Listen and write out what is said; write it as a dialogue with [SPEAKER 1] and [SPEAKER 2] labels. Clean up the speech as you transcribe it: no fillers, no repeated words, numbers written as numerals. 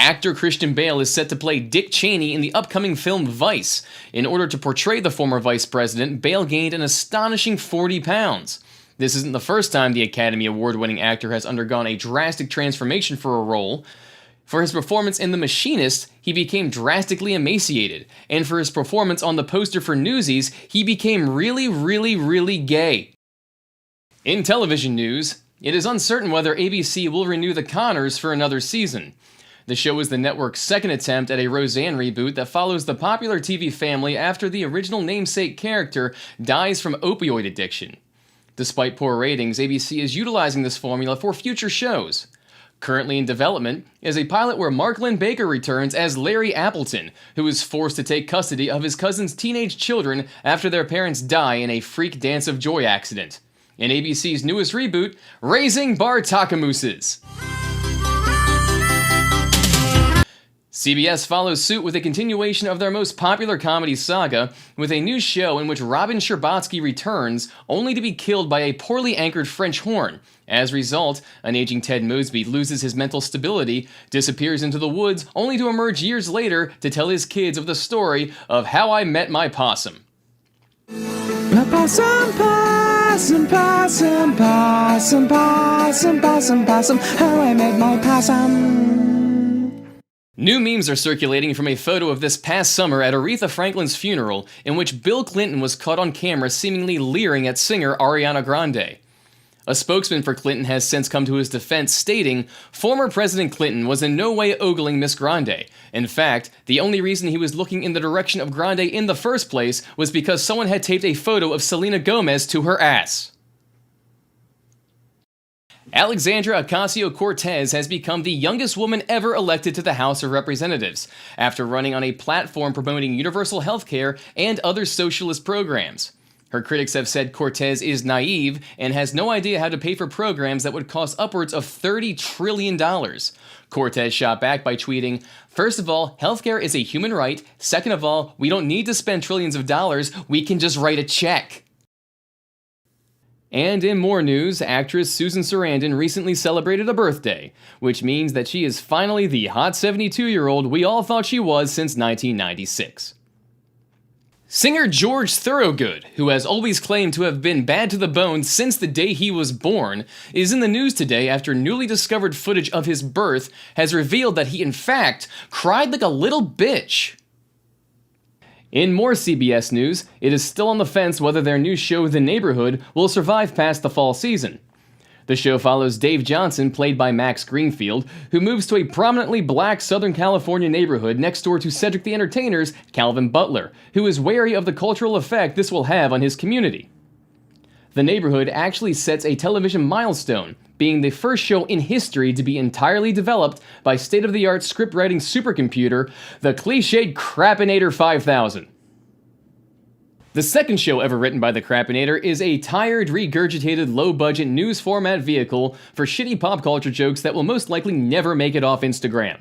[SPEAKER 1] Actor Christian Bale is set to play Dick Cheney in the upcoming film Vice. In order to portray the former vice president, Bale gained an astonishing 40 pounds. This isn't the first time the Academy Award-winning actor has undergone a drastic transformation for a role. For his performance in The Machinist, he became drastically emaciated, and for his performance on the poster for Newsies, he became really gay. In television news, it is uncertain whether ABC will renew The Conners for another season. The show is the network's second attempt at a Roseanne reboot that follows the popular TV family after the original namesake character dies from opioid addiction. Despite poor ratings, ABC is utilizing this formula for future shows. Currently in development is a pilot where Mark Lynn Baker returns as Larry Appleton, who is forced to take custody of his cousin's teenage children after their parents die in a freak dance of joy accident. In ABC's newest reboot, Raising Bar-Takamooses. CBS follows suit with a continuation of their most popular comedy saga with a new show in which Robin Scherbatsky returns only to be killed by a poorly anchored French horn. As a result, an aging Ted Mosby loses his mental stability, disappears into the woods, only to emerge years later to tell his kids of the story of How I Met My Possum.
[SPEAKER 2] Possum, possum, possum, possum, possum, possum, possum, how I met my possum.
[SPEAKER 1] New memes are circulating from a photo of this past summer at Aretha Franklin's funeral, in which Bill Clinton was caught on camera seemingly leering at singer Ariana Grande. A spokesman for Clinton has since come to his defense, stating, former President Clinton was in no way ogling Miss Grande. In fact, the only reason he was looking in the direction of Grande in the first place was because someone had taped a photo of Selena Gomez to her ass. Alexandra Ocasio-Cortez has become the youngest woman ever elected to the House of Representatives, after running on a platform promoting universal health care and other socialist programs. Her critics have said Cortez is naive and has no idea how to pay for programs that would cost upwards of $30 trillion. Cortez shot back by tweeting, "First of all, healthcare is a human right. Second of all, we don't need to spend trillions of dollars. We can just write a check." And in more news, actress Susan Sarandon recently celebrated a birthday, which means that she is finally the hot 72-year-old we all thought she was since 1996. Singer George Thorogood, who has always claimed to have been bad to the bone since the day he was born, is in the news today after newly discovered footage of his birth has revealed that he in fact cried like a little bitch. In more CBS news, it is still on the fence whether their new show The Neighborhood will survive past the fall season. The show follows Dave Johnson, played by Max Greenfield, who moves to a prominently black Southern California neighborhood next door to Cedric the Entertainer's Calvin Butler, who is wary of the cultural effect this will have on his community. The Neighborhood actually sets a television milestone, being the first show in history to be entirely developed by state-of-the-art script-writing supercomputer, the cliched Crapinator 5000. The second show ever written by the Crapinator is a tired, regurgitated, low-budget news format vehicle for shitty pop culture jokes that will most likely never make it off Instagram.